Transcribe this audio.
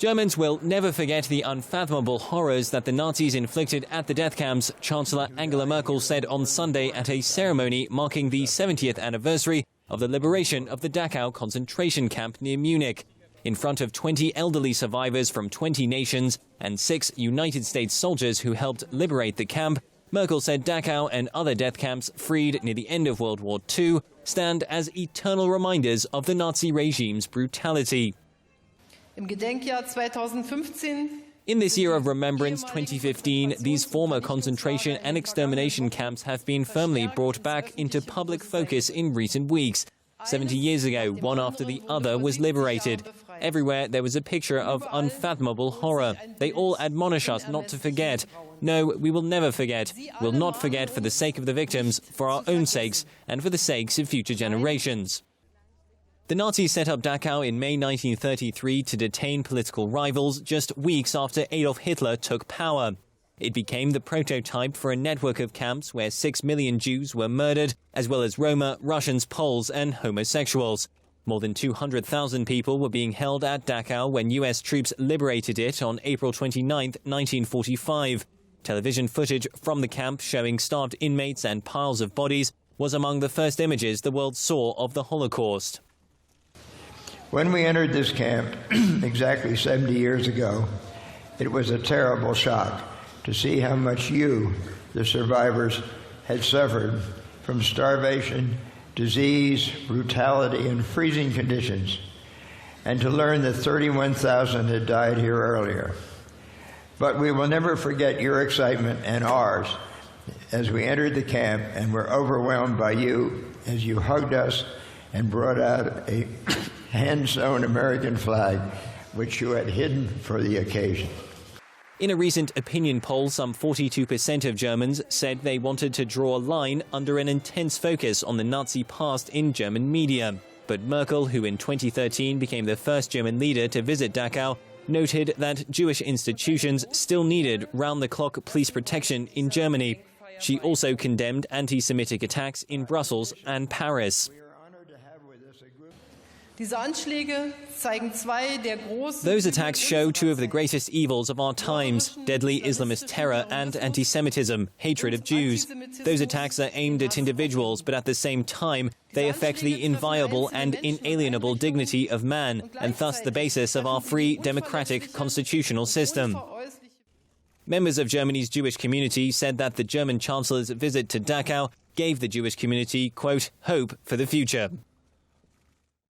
Germans will never forget the unfathomable horrors that the Nazis inflicted at the death camps, Chancellor Angela Merkel said on Sunday at a ceremony marking the 70th anniversary of the liberation of the Dachau concentration camp near Munich. In front of 20 elderly survivors from 20 nations and 6 United States soldiers who helped liberate the camp, Merkel said Dachau and other death camps freed near the end of World War II stand as eternal reminders of the Nazi regime's brutality. In this year of remembrance, 2015, these former concentration and extermination camps have been firmly brought back into public focus in recent weeks. 70 years ago, one after the other was liberated. Everywhere there was a picture of unfathomable horror. They all admonish us not to forget. No, we will never forget. We'll not forget for the sake of the victims, for our own sakes, and for the sakes of future generations. The Nazis set up Dachau in May 1933 to detain political rivals just weeks after Adolf Hitler took power. It became the prototype for a network of camps where 6 million Jews were murdered, as well as Roma, Russians, Poles and homosexuals. More than 200,000 people were being held at Dachau when US troops liberated it on April 29, 1945. Television footage from the camp showing starved inmates and piles of bodies was among the first images the world saw of the Holocaust. When we entered this camp exactly 70 years ago, it was a terrible shock to see how much you, the survivors, had suffered from starvation, disease, brutality, and freezing conditions, and to learn that 31,000 had died here earlier. But we will never forget your excitement and ours as we entered the camp and were overwhelmed by you as you hugged us and brought out a hand-sewn American flag, which you had hidden for the occasion. In a recent opinion poll, some 42% of Germans said they wanted to draw a line under an intense focus on the Nazi past in German media. But Merkel, who in 2013 became the first German leader to visit Dachau, noted that Jewish institutions still needed round-the-clock police protection in Germany. She also condemned anti-Semitic attacks in Brussels and Paris. Those attacks show two of the greatest evils of our times: deadly Islamist terror and anti-Semitism, hatred of Jews. Those attacks are aimed at individuals, but at the same time, they affect the inviolable and inalienable dignity of man, and thus the basis of our free, democratic, constitutional system. Members of Germany's Jewish community said that the German Chancellor's visit to Dachau gave the Jewish community, quote, hope for the future.